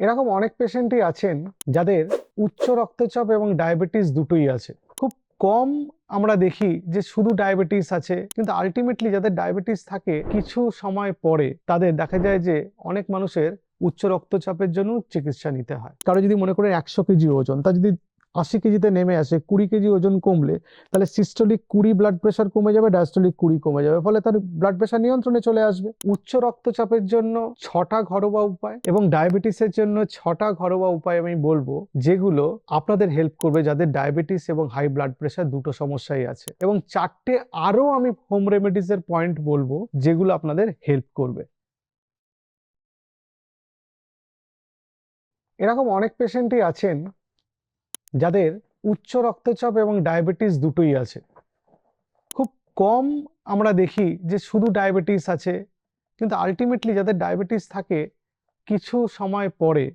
এরকম অনেক পেশেন্টই আছেন যাদের উচ্চ রক্তচাপ এবং ডায়াবেটিস দুটোই আছে। খুব কম আমরা দেখি যে শুধু ডায়াবেটিস আছে, কিন্তু আলটিমেটলি যাদের ডায়াবেটিস থাকে কিছু সময় পরে তাদের দেখা যায় যে অনেক মানুষের উচ্চ রক্তচাপের জন্য চিকিৎসা নিতে হয়। কারো যদি মনে করে 100 কেজি ওজন, তা যদি 80 কেজিতে নেমে আসে, 20 কেজি ওজন কমলে তাহলে সিস্টোলিক 20 ব্লাড প্রেশার কমে যাবে, ডায়াস্টোলিক 20 কমে যাবে, ফলে তার ব্লাড প্রেশার নিয়ন্ত্রণে চলে আসবে। উচ্চ রক্তচাপের জন্য 6টা ঘরোয়া উপায় এবং ডায়াবেটিসের জন্য 6টা ঘরোয়া উপায় আমি বলবো, যেগুলো আপনাদের হেল্প করবে যাদের ডায়াবেটিস এবং হাই ব্লাড প্রেশার দুটো সমস্যাই আছে। এবং 4টে আরো আমি হোম রেমেডিসের পয়েন্ট বলবো যেগুলো আপনাদের হেল্প করবে। এরকম অনেক পেশেন্টই আছেন যাদের উচ্চ রক্তচাপ এবং ডায়াবেটিস দুটোই আছে। খুব কম আমরা দেখি যে শুধু ডায়াবেটিস আছে, কিন্তু আলটিমেটলি যাদের ডায়াবেটিস থাকে কিছু সময় পরে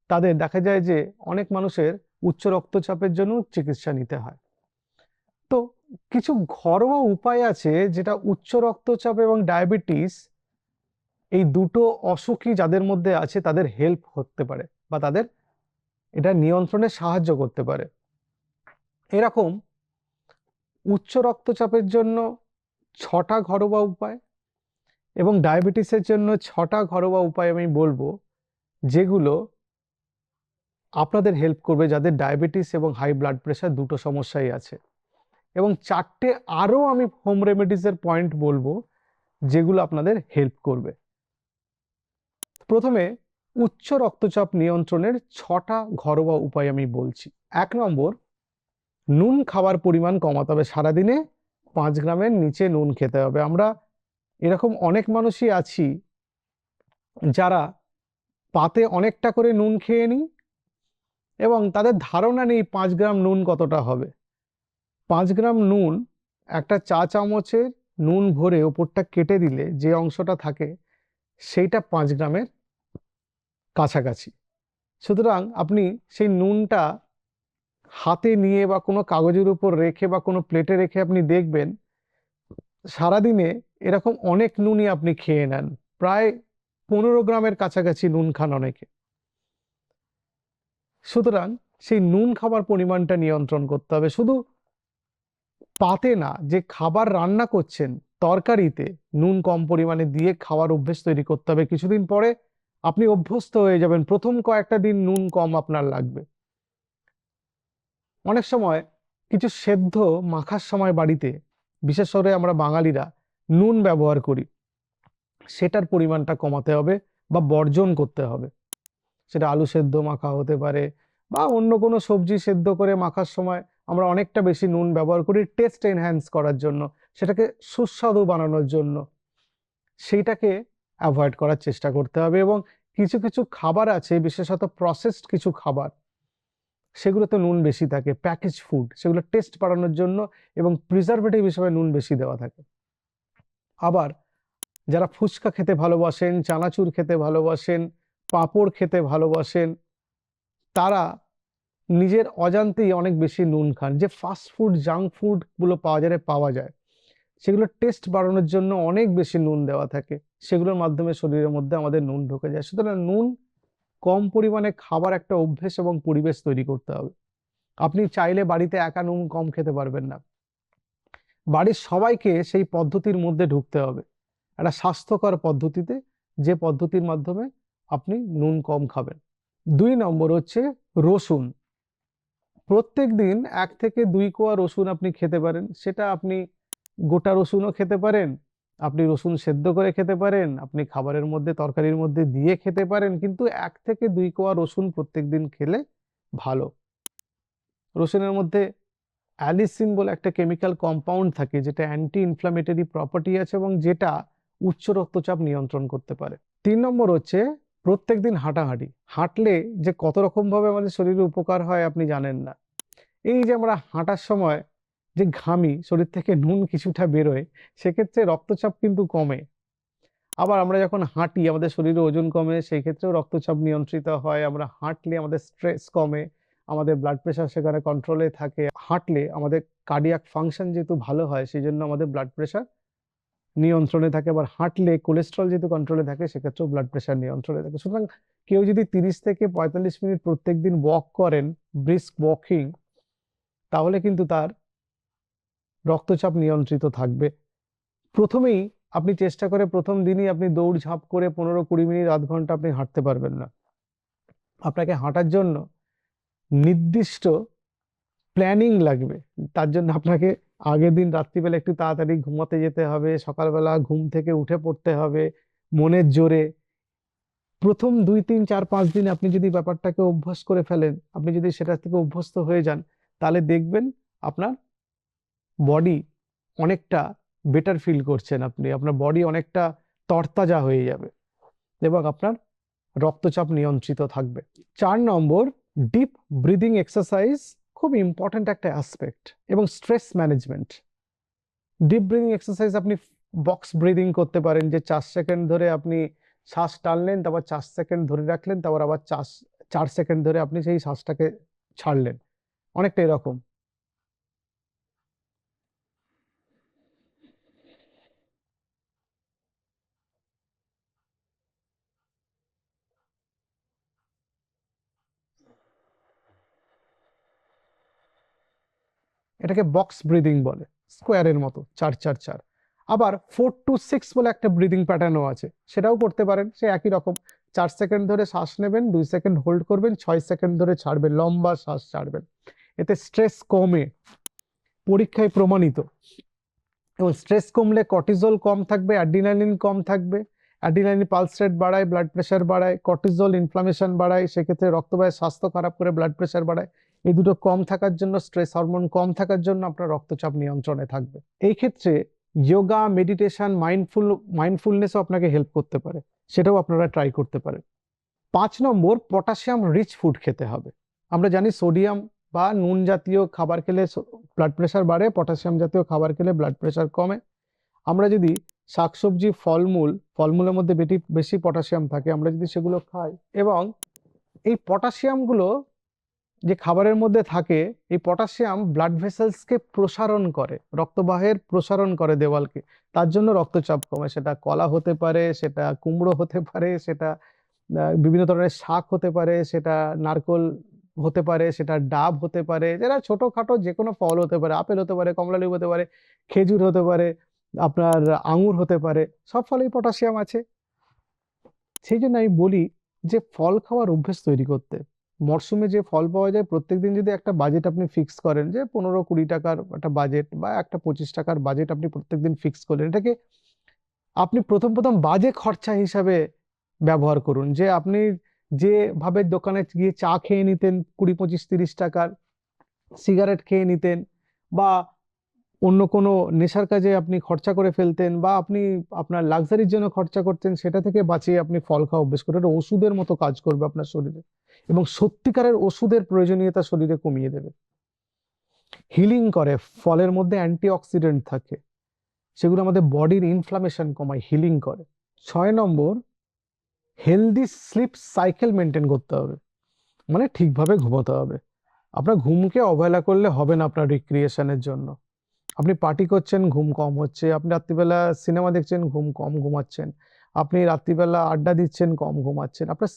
তাদের দেখা যায় যে অনেক মানুষের উচ্চ রক্তচাপের জন্য চিকিৎসা নিতে হয়। তো কিছু ঘরোয়া উপায় আছে যেটা উচ্চ রক্তচাপ এবং ডায়াবেটিস এই দুটো অসুখই যাদের মধ্যে আছে তাদের হেল্প করতে পারে বা তাদের এটা নিয়ন্ত্রণে সাহায্য করতে পারে। এরকম উচ্চ রক্তচাপের জন্য 6টা ঘরোয়া উপায় এবং ডায়াবেটিসের জন্য 6টা ঘরোয়া উপায় আমি বলবো, যেগুলো আপনাদের হেল্প করবে যাদের ডায়াবেটিস এবং হাই ব্লাড প্রেশার দুটো সমস্যাই আছে। এবং 4টে আরো আমি হোম রেমেডিসের পয়েন্ট বলবো যেগুলো আপনাদের হেল্প করবে। প্রথমে উচ্চ রক্তচাপ নিয়ন্ত্রণের 6টা ঘরোয়া উপায় আমি বলছি। 1 নম্বর, নুন খাওয়ার পরিমাণ কমাতে হবে। সারাদিনে 5 গ্রামের নিচে নুন খেতে হবে। আমরা এরকম অনেক মানুষই আছি যারা পাতে অনেকটা করে নুন খেয়ে নিই এবং তাদের ধারণা নেই 5 গ্রাম নুন কতটা হবে। 5 গ্রাম নুন একটা চা চামচের নুন ভরে ওপরটা কেটে দিলে যে অংশটা থাকে সেইটা 5 গ্রামের কাছাকাছি। সুতরাং আপনি সেই নুনটা হাতে নিয়ে বা কোনো কাগজের উপর রেখে বা কোনো প্লেটে রেখে আপনি দেখবেন সারাদিনে এরকম অনেক নুনই আপনি খেয়ে নেন। প্রায় 15 গ্রামের কাছাকাছি নুন খান অনেকে। সুতরাং সেই নুন খাবার পরিমাণটা নিয়ন্ত্রণ করতে হবে। শুধু পাতে না, যে খাবার রান্না করছেন তরকারিতে নুন কম পরিমাণে দিয়ে খাওয়ার অভ্যেস তৈরি করতে হবে। কিছুদিন পরে আপনি অভ্যস্ত হয়ে যাবেন, প্রথম কয়েকটা দিন নুন কম আপনার লাগবে। অনেক সময় কিছু সেদ্ধ মাখার সময় বাড়িতে, বিশেষ করে আমরা বাঙালিরা নুন ব্যবহার করি, সেটার পরিমাণটা কমাতে হবে বা বর্জন করতে হবে। সেটা আলু সেদ্ধ মাখা হতে পারে বা অন্য কোনো সবজি সেদ্ধ করে মাখার সময় আমরা অনেকটা বেশি নুন ব্যবহার করি টেস্ট এনহ্যান্স করার জন্য, সেটাকে সুস্বাদু বানানোর জন্য। সেইটাকে অ্যাভয়েড করার চেষ্টা করতে হবে। এবং কিছু কিছু খাবার আছে, বিশেষত প্রসেসড কিছু খাবার, সেগুলোতে নুন বেশি থাকে, প্যাকেজ ফুড, সেগুলো টেস্ট বাড়ানোর জন্য এবং প্রিজারভেটিভ হিসেবে নুন বেশি দেওয়া থাকে। আবার যারা ফুচকা খেতে ভালোবাসেন, চানাচুর খেতে ভালোবাসেন, পাঁপড় খেতে ভালোবাসেন, তারা নিজের অজান্তেই অনেক বেশি নুন খান। যে ফাস্ট ফুড, জাঙ্ক ফুড গুলো বাজারে পাওয়া যায়, সেগুলো টেস্ট বাড়ানোর জন্য অনেক বেশি নুন দেওয়া থাকে, সেগুলোর মাধ্যমে শরীরের মধ্যে আমাদের নুন ঢুকে যায়। সুতরাং নুন কম পরিমাণে খাবার একটা অভ্যেস এবং পরিবেশ তৈরি করতে হবে। আপনি চাইলে বাড়িতে একা নুন কম খেতে পারবেন না, বাড়ির সবাইকে সেই পদ্ধতির মধ্যে ঢুকতে হবে, একটা স্বাস্থ্যকর পদ্ধতিতে, যে পদ্ধতির মাধ্যমে আপনি নুন কম খাবেন। 2 নম্বর হচ্ছে রসুন। প্রত্যেক দিন 1 থেকে 2 কোয়া রসুন আপনি খেতে পারেন। সেটা আপনি গোটা রসুনও খেতে পারেন, আপনি রসুন সেদ্ধ করে খেতে পারেন, আপনি খাবারের মধ্যে তরকারির মধ্যে দিয়ে খেতে পারেন, কিন্তু 1 থেকে 2 কোয়া রসুন প্রত্যেক দিন খেলে ভালো। রসুনের মধ্যে অ্যালিসিন বলে একটা কেমিক্যাল কম্পাউন্ড থাকে, যেটা অ্যান্টি ইনফ্ল্যামেটরি প্রপার্টি আছে এবং যেটা উচ্চ রক্তচাপ নিয়ন্ত্রণ করতে পারে। 3 নম্বর হচ্ছে প্রত্যেকদিন হাঁটাহাঁটি। হাঁটলে যে কত রকম ভাবে আমাদের শরীরে উপকার হয় আপনি জানেন না। এই যে আমরা হাঁটার সময় যে ঘামি, শরীর থেকে নুন কিছুটা বেরোয়, সেক্ষেত্রে রক্তচাপ কিন্তু কমে। আবার আমরা যখন হাঁটি আমাদের শরীরে ওজন কমে, সেই ক্ষেত্রেও রক্তচাপ নিয়ন্ত্রিত হয়। আমরা হাঁটলে আমাদের স্ট্রেস কমে, আমাদের ব্লাড প্রেশার সেখানে কন্ট্রোলে থাকে। হাঁটলে আমাদের কার্ডিয়াক ফাংশন যেহেতু ভালো হয়, সেই জন্য আমাদের ব্লাড প্রেশার নিয়ন্ত্রণে থাকে, আবার হাঁটলে কোলেস্ট্রল যেহেতু কন্ট্রোলে থাকে সেক্ষেত্রেও ব্লাড প্রেশার নিয়ন্ত্রণে থাকে। সুতরাং কেউ যদি 30 থেকে 45 মিনিট প্রত্যেকদিন ওয়াক করেন, ব্রিস্ক ওয়াকিং, তাহলে কিন্তু তার রক্তচাপ নিয়ন্ত্রিত থাকবে। প্রথমেই আপনি চেষ্টা করে প্রথম দিনই আপনি দৌড়ঝাঁপ করে 15-20 মিনিট, আধ ঘন্টা আপনি হাঁটতে পারবেন না। আপনাকে হাঁটার জন্য নির্দিষ্ট প্ল্যানিং লাগবে। তার জন্য আপনাকে আগের দিন রাত্রিবেলা একটু তাড়াতাড়ি ঘুমাতে যেতে হবে, সকালবেলা ঘুম থেকে উঠে পড়তে হবে মনের জোরে। প্রথম 2-3-4-5 দিন আপনি যদি ব্যাপারটাকে অভ্যাস করে ফেলেন, আপনি যদি সেটা থেকে অভ্যস্ত হয়ে যান, তাহলে দেখবেন আপনার বডি অনেকটা বেটার ফিল করছেন, আপনি আপনার বডি অনেকটা তরতাজা হয়ে যাবে এবং আপনার রক্তচাপ নিয়ন্ত্রিত থাকবে। 4 নম্বর, ডিপ ব্রিদিং এক্সারসাইজ খুব ইম্পর্ট্যান্ট একটা অ্যাসপেক্ট, এবং stress management. Deep breathing exercise আপনি বক্স ব্রিদিং করতে পারেন, যে 4 সেকেন্ড ধরে আপনি শ্বাস টানলেন, তারপর 4 সেকেন্ড ধরে রাখলেন, তারপর আবার 4 সেকেন্ড ধরে আপনি সেই শ্বাসটাকে ছাড়লেন, অনেকটা এরকম। এটাকে বক্স ব্রিদিং বলে, স্কোয়ারের মতো 4-4-4। আবার 4-6 বলে একটা ব্রিদিং প্যাটার্নও আছে, সেটাও করতে পারেন। সে একই রকম, 4 সেকেন্ড ধরে শ্বাস নেবেন, 2 সেকেন্ড হোল্ড করবেন, 6 সেকেন্ড ধরে ছাড়বেন, লম্বা শ্বাস ছাড়বেন। এতে স্ট্রেস কমে, পরীক্ষায় প্রমাণিত। এবং স্ট্রেস কমলে কর্টিজল কম থাকবে, অ্যাড্রিনালিন কম থাকবে। অ্যাড্রিনালিন পালস রেট বাড়ায়, ব্লাড প্রেশার বাড়ায়। কর্টিজল ইনফ্লামেশন বাড়ায়, সেক্ষেত্রে রক্তবাহের স্বাস্থ্য খারাপ করে ব্লাড প্রেশার বাড়ায়। এই দুটো কম থাকার জন্য, স্ট্রেস হরমোন কম থাকার জন্য আপনার রক্তচাপ নিয়ন্ত্রণে থাকবে। এই ক্ষেত্রে যোগা, মেডিটেশন, মাইন্ডফুলনেসও আপনাকে হেল্প করতে পারে, সেটাও আপনারা ট্রাই করতে পারেন। 5 নম্বর, পটাশিয়াম রিচ ফুড খেতে হবে। আমরা জানি সোডিয়াম বা নুন জাতীয় খাবার খেলে ব্লাড প্রেশার বাড়ে, পটাশিয়াম জাতীয় খাবার খেলে ব্লাড প্রেশার কমে। আমরা যদি শাকসবজি, ফলমূলের মধ্যে বেশি বেশি পটাশিয়াম থাকে, আমরা যদি সেগুলো খাই, এবং এই পটাশিয়ামগুলো যে খাবারের মধ্যে থাকে, এই পটাশিয়াম ব্লাড ভেসেলসকে প্রসারণ করে, রক্তবাহের প্রসারণ করে দেওয়ালকে, তার জন্য রক্তচাপ কমে। সেটা কলা হতে পারে, সেটা কুমড়ো হতে পারে, সেটা বিভিন্ন ধরনের শাক হতে পারে, সেটা নারকোল হতে পারে, সেটা ডাব হতে পারে, যেটা ছোটখাটো যে কোনো ফল হতে পারে, আপেল হতে পারে, কমলালেবু হতে পারে, খেজুর হতে পারে, আপনার আঙুর হতে পারে, সব ফলেই পটাশিয়াম আছে। সেই জন্য আমি বলি যে ফল খাওয়ার অভ্যেস তৈরি করতে। মরশুমে যে ফল পাওয়া যায়, প্রত্যেকদিন যদি একটা বাজেট আপনি ফিক্স করেন, যে 15-20 টাকার একটা বাজেট বা একটা 25 টাকার বাজেট আপনি প্রত্যেকদিন ফিক্স করলেন, এটাকে আপনি প্রথম প্রথম বাজে খরচা হিসাবে ব্যবহার করুন। যে আপনি যেভাবে দোকানে গিয়ে চা খেয়ে নিতেন 20-25-30 টাকার, সিগারেট খেয়ে নিতেন, বা অন্য কোনো নেশার কাজে আপনি খরচা করে ফেলতেন, বা আপনি আপনার লাক্সারির জন্য খরচা করতেন, সেটা থেকে বাঁচিয়ে আপনি ফল খাওয়া অভ্যেস করুন। এটা ওষুধের মতো কাজ করবে আপনার শরীরে, এবং সত্যিকারের ওষুধের প্রয়োজনীয়তা শরীরে কমিয়ে দেবে। হিলিং করে, ফলের মধ্যে অ্যান্টিঅক্সিডেন্ট থাকে, সেগুলো আমাদের বডির ইনফ্লামেশন কমায়, হিলিং করে। 6 নম্বর, হেলদি স্লিপ সাইকেল মেনটেন করতে হবে, মানে ঠিকভাবে ঘুমোতে হবে। আপনার ঘুমকে অবহেলা করলে হবে না আপনার রিক্রিয়েশনের জন্য। আপনি পার্টি করছেন, ঘুম কম হচ্ছে। আপনি রাত্রিবেলা সিনেমা দেখছেন, ঘুম কম ঘুমাচ্ছেন। আপনি রাত্রিবেলা আড্ডা দিচ্ছেন, কম ঘুমাচ্ছেন। আপনার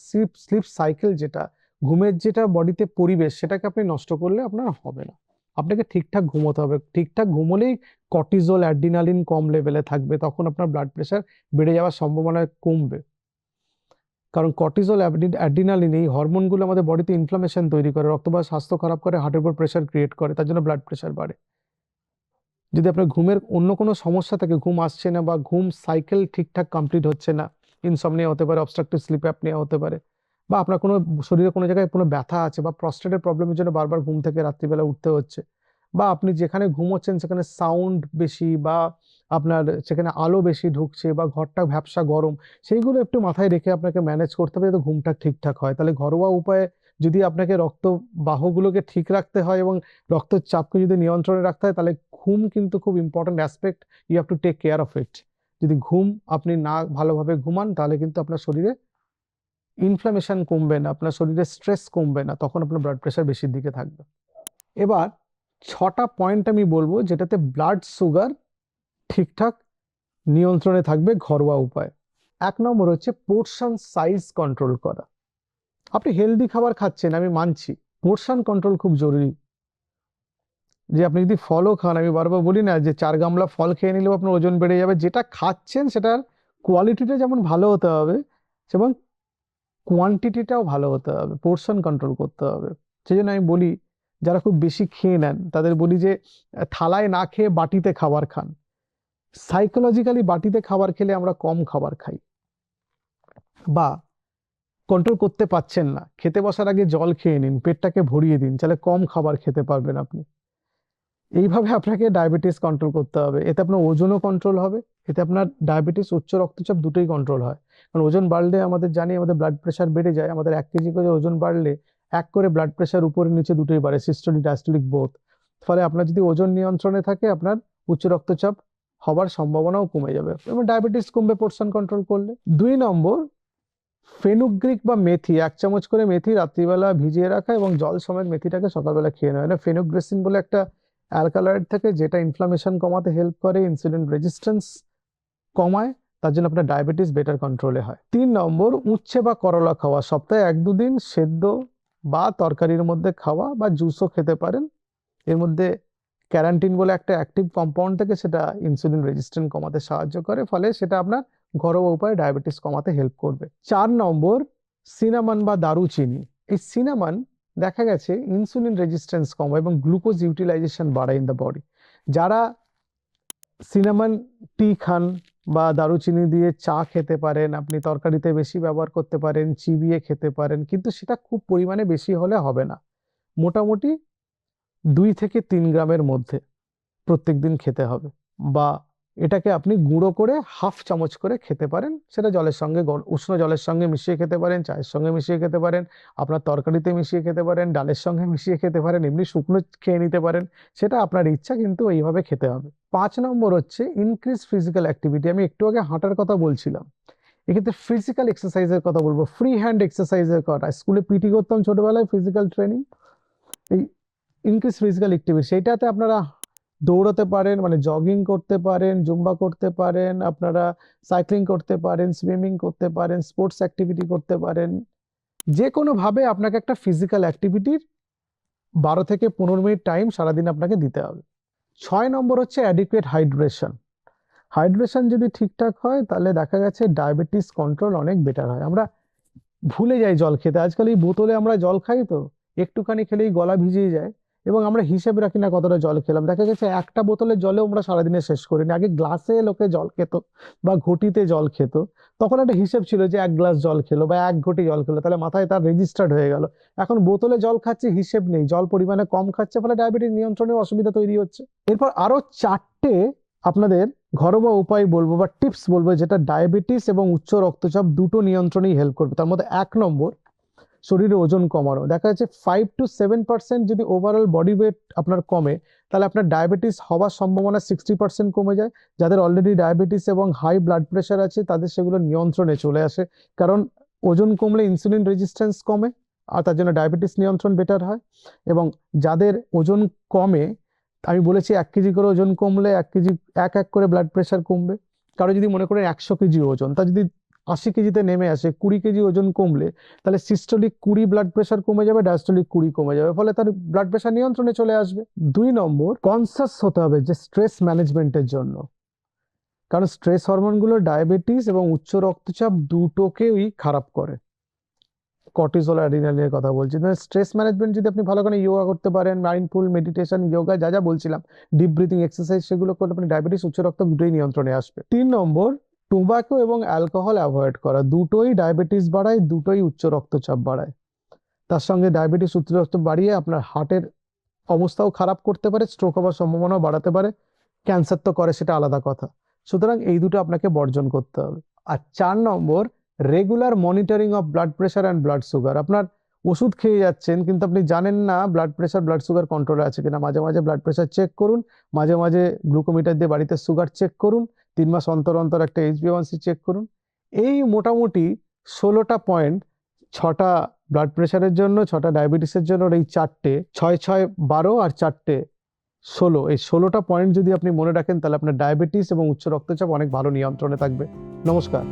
স্লিপ সাইকেল, যেটা ঘুমের যেটা বডিতে পরিবেশ, সেটাকে আপনি নষ্ট করলে আপনার হবে না। আপনাকে ঠিকঠাক ঘুমোতে হবে। ঠিকঠাক ঘুমোলেই কর্টিজল, অ্যাড্রিনালিন কম লেভেলে থাকবে, তখন আপনার ব্লাড প্রেশার বেড়ে যাওয়ার সম্ভাবনা কমবে। কারণ কর্টিজল, অ্যাড্রিনালিন, এই হরমোনগুলো আমাদের বডিতে ইনফ্লামেশন তৈরি করে, রক্তবাহ স্বাস্থ্য খারাপ করে, হার্টের উপর প্রেশার ক্রিয়েট করে, তার জন্য ব্লাড প্রেশার বাড়ে। যদি আপনার ঘুমের অন্য কোনো সমস্যা থাকে, ঘুম আসছে না বা ঘুম সাইকেল ঠিকঠাক কমপ্লিট হচ্ছে না, ইনসমনিয়া হতে পারে, অবস্ট্রাকটিভ স্লিপ অ্যাপনিয়া হতে পারে, বা আপনার কোনো শরীরে কোনো জায়গায় কোনো ব্যথা আছে, বা প্রস্টেটের প্রবলেমের জন্য বারবার ঘুম থেকে রাত্রিবেলা উঠতে হচ্ছে, বা আপনি যেখানে ঘুমোচ্ছেন সেখানে সাউন্ড বেশি, বা আপনার সেখানে আলো বেশি ঢুকছে, বা ঘরটা ভ্যাপসা গরম, সেইগুলো একটু মাথায় রেখে আপনাকে ম্যানেজ করতে হবে যাতে ঘুমটা ঠিকঠাক হয়। তাহলে ঘরোয়া উপায়ে যদি আপনাকে রক্তবাহগুলোকে ঠিক রাখতে হয় এবং রক্তচাপকে যদি নিয়ন্ত্রণে রাখতে হয়, তাহলে ঘুম কিন্তু খুব important aspect. You have to take care of it. যদি ঘুম আপনি না ভালোভাবে ঘুমান, তাহলে কিন্তু আপনার শরীরে ইনফ্লামেশন কমবে না, আপনার শরীরে স্ট্রেস কমবে না, তখন আপনার ব্লাড প্রেশার বেশির দিকে থাকবে। এবার 6টা পয়েন্ট আমি বলবো যেটাতে ব্লাড সুগার ঠিকঠাক নিয়ন্ত্রণে থাকবে ঘরোয়া উপায়। 1 নম্বর হচ্ছে পোর্শন সাইজ কন্ট্রোল করা। আপনি হেলদি খাবার খাচ্ছেন, আমি মানছি, পোর্শন কন্ট্রোল খুব জরুরি। যে আপনি যদি ফলও খান, আমি বারবার বলি না যে 4 গামলা ফল খেয়ে নিলেও আপনার ওজন বেড়ে যাবে। যেটা খাচ্ছেন সেটার কোয়ালিটিটা যেমন ভালো হতে হবে, এবং কোয়ান্টিটিটাও ভালো হতে হবে, পোর্শন কন্ট্রোল করতে হবে। সেই জন্য আমি বলি, যারা খুব বেশি খেয়ে নেন তাদের বলি যে থালায় না খেয়ে বাটিতে খাবার খান। সাইকোলজিক্যালি বাটিতে খাবার খেলে আমরা কম খাবার খাই। বা কন্ট্রোল করতে পারছেন না, খেতে বসার আগে জল খেয়ে নিন, পেটটাকে ভরিয়ে দিন, তাহলে কম খাবার খেতে পারবেন আপনি। এইভাবে আপনাকে ডায়াবেটিস কন্ট্রোল করতে হবে। এতে আপনার ওজনও কন্ট্রোল হবে, এতে আপনার ডায়াবেটিস, উচ্চ রক্তচাপ দুটোই কন্ট্রোল হয়। কারণ ওজন বাড়লে আমাদের জানি আমাদের ব্লাড প্রেশার বেড়ে যায়। আমাদের 1 কেজি করে ওজন বাড়লে 1 করে ব্লাড প্রেশার উপরে নিচে দুটোই বাড়ে, সিস্টোলিক ডায়াস্টোলিক বোথ। ফলে আপনার যদি ওজন নিয়ন্ত্রণে থাকে, আপনার উচ্চ রক্তচাপ হবার সম্ভাবনাও কমে যাবে এবং ডায়াবেটিস কমবে পোর্শন কন্ট্রোল করলে। 2 নম্বর, ফেনুগ্রিক বা মেথি, 1 চামচ করে মেথি রাত্রিবেলা ভিজিয়ে রাখা এবং জল সমেত মেথিটাকে সকালবেলা খেয়ে নেওয়া। ফেনুগ্রেসিন বলে একটা অ্যালকালয়েড থাকে, যেটা ইনফ্লামেশন কমাতে হেল্প করে, ইনসুলিন রেজিস্ট্যান্স কমায়, তার জন্য আপনার ডায়াবেটিস বেটার কন্ট্রোলে হয়। 3 নম্বর, উচ্ছে বা করলা খাওয়া, সপ্তাহে 1-2 দিন সেদ্ধ বা তরকারির মধ্যে খাওয়া, বা জুসও খেতে পারেন। এর মধ্যে ক্যারান্টিন বলে একটা অ্যাক্টিভ কম্পাউন্ড থাকে, সেটা ইনসুলিন রেজিস্ট্যান্স কমাতে সাহায্য করে, ফলে সেটা আপনার ঘরোয়া উপায়ে ডায়াবেটিস কমাতে হেল্প করবে। 4 নম্বর, সিনামন বা দারুচিনি। এই সিনামন দেখা গেছে ইনসুলিন রেজিস্ট্যান্স কমায় এবং গ্লুকোজ ইউটিলাইজেশন বাড়ায় ইন দ্য বডি। যারা সিনামন টি খান বা দারুচিনি দিয়ে চা খেতে পারেন, আপনি তরকারিতে বেশি ব্যবহার করতে পারেন, চিবিয়ে খেতে পারেন, কিন্তু সেটা খুব পরিমাণে বেশি হলে হবে না। মোটামুটি 2 থেকে 3 গ্রামের মধ্যে প্রত্যেকদিন খেতে হবে। বা এটাকে আপনি গুঁড়ো করে 1/2 চামচ করে খেতে পারেন, সেটা জলের সঙ্গে, উষ্ণ জলের সঙ্গে মিশিয়ে খেতে পারেন, চায়ের সঙ্গে মিশিয়ে খেতে পারেন, আপনার তরকারিতে মিশিয়ে খেতে পারেন, ডালের সঙ্গে মিশিয়ে খেতে পারেন, এমনি শুকনো খেয়ে নিতে পারেন, সেটা আপনার ইচ্ছা, কিন্তু এইভাবে খেতে হবে। 5 নম্বর হচ্ছে ইনক্রিজ ফিজিক্যাল অ্যাক্টিভিটি। আমি একটু আগে হাঁটার কথা বলছিলাম, এক্ষেত্রে ফিজিক্যাল এক্সারসাইজের কথা বলবো। ফ্রি হ্যান্ড এক্সারসাইজের কথা, স্কুলে পিটি করতাম ছোটবেলায়, ফিজিক্যাল ট্রেনিং, এই ইনক্রিজ ফিজিক্যাল অ্যাক্টিভিটি, সেইটাতে আপনারা দৌড়াতে পারেন, মানে জগিং করতে পারেন, জুম্বা করতে পারেন, আপনারা সাইক্লিং করতে পারেন, সুইমিং করতে পারেন, স্পোর্টস অ্যাক্টিভিটি করতে পারেন। যে কোনো ভাবে আপনাকে একটা ফিজিক্যাল অ্যাক্টিভিটির 12 থেকে 15 মিনিট টাইম সারাদিন আপনাকে দিতে হবে। 6 নম্বর হচ্ছে অ্যাডিকুয়েট হাইড্রেশন। হাইড্রেশন যদি ঠিকঠাক হয়, তাহলে দেখা গেছে ডায়াবেটিস কন্ট্রোল অনেক বেটার হয়। আমরা ভুলে যাই জল খেতে, আজকাল এই বোতলে আমরা জল খাই, তো একটুখানি খেলেই গলা ভিজিয়ে যায়, এবং আমরা হিসেব রাখি না কতটা জল খেলাম। দেখা গেছে একটা বোতলের জলেও আমরা সারাদিনে শেষ করিনি। আগে গ্লাসে লোকে জল খেত বা ঘটিতে জল খেত, তখন একটা হিসেব ছিল যে 1 গ্লাস জল খেলো বা 1 ঘটি জল খেলো, তাহলে মাথায় তার রেজিস্টার্ড হয়ে গেল। এখন বোতলে জল খাচ্ছে, হিসেব নেই, জল পরিমাণে কম খাচ্ছে, ফলে ডায়াবেটিস নিয়ন্ত্রণে অসুবিধা তৈরি হচ্ছে। এরপর আরো 4টে আপনাদের ঘরোয়া উপায় বলবো বা টিপস বলবো, যেটা ডায়াবেটিস এবং উচ্চ রক্তচাপ দুটো নিয়ন্ত্রণেই হেল্প করবে। তার মধ্যে 1 নম্বর, শরীরে ওজন কমানো। দেখা যাচ্ছে 5 to 7% যদি ওভারঅল বডি ওয়েট আপনার কমে, তাহলে আপনার ডায়াবেটিস হওয়ার সম্ভাবনা 60% কমে যায়। যাদের অলরেডি ডায়াবেটিস এবং হাই ব্লাড প্রেশার আছে, তাদের সেগুলো নিয়ন্ত্রণে চলে আসে, কারণ ওজন কমলে ইনসুলিন রেজিস্ট্যান্স কমে, আর তার জন্য ডায়াবেটিস নিয়ন্ত্রণ বেটার হয়। এবং যাদের ওজন কমে, আমি বলেছি 1 কেজি করে ওজন কমলে 1 কেজি এক এক করে ব্লাড প্রেশার কমবে। কারো যদি মনে করেন 100 কেজি ওজন, তা যদি 80 কেজিতে নেমে আসে, 20 কেজি ওজন কমলে, তাহলে সিস্টোলিক 20 ব্লাড প্রেশার কমে যাবে, ডায়াস্টোলিক 20 কমে যাবে, ফলে তার ব্লাড প্রেশার নিয়ন্ত্রণে চলে আসবে। 2 নম্বর, কনসাস হতে হবে যে স্ট্রেস ম্যানেজমেন্টের জন্য, কারণ স্ট্রেস হরমোনগুলো ডায়াবেটিস এবং উচ্চ রক্তচাপ দুটোকেই খারাপ করে। কর্টিসল, অ্যাড্রিনালিনের কথা বলছি। স্ট্রেস ম্যানেজমেন্ট যদি আপনি ভালো করে যোগা করতে পারেন, মাইন্ডফুল মেডিটেশন, যোগা, যা যা বলছিলাম, ডিপ ব্রিথিং এক্সারসাইজ, সেগুলো করলে আপনি ডায়াবেটিস, উচ্চ রক্তচাপ দুটোই নিয়ন্ত্রণে আসবে। 3 নম্বর, টোবাকো এবং অ্যালকোহল অ্যাভয়েড করা। দুটোই ডায়াবেটিস বাড়ায়, দুটোই উচ্চ রক্তচাপ বাড়ায়। তার সঙ্গে ডায়াবেটিস, উচ্চ রক্তচাপ বাড়িয়ে আপনার হার্টের অবস্থাও খারাপ করতে পারে, স্ট্রোক হওয়ার সম্ভাবনাও বাড়াতে পারে, ক্যান্সার তো করে, সেটা আলাদা কথা। সুতরাং এই দুটো আপনাকে বর্জন করতে হবে। আর 4 নম্বর, regular monitoring of blood pressure and blood sugar. আপনার ওষুধ খেয়ে যাচ্ছেন, কিন্তু আপনি জানেন না ব্লাড প্রেশার, ব্লাড সুগার কন্ট্রোলে আছে কিনা। মাঝে মাঝে ব্লাড প্রেশার চেক করুন, মাঝে মাঝে গ্লুকোমিটার দিয়ে বাড়িতে সুগার চেক করুন, 3 মাস অন্তর অন্তর একটা HbA1c চেক করুন। এই মোটামুটি 16টা পয়েন্ট, 6টা ব্লাড প্রেশারের জন্য, 6টা ডায়াবেটিসের জন্য, এই 4টে, 6 6 12 আর 4টে এই 16টা পয়েন্ট যদি আপনি মনে রাখেন তাহলে আপনার ডায়াবেটিস এবং উচ্চ রক্তচাপ অনেক ভালো নিয়ন্ত্রণে থাকবে। নমস্কার।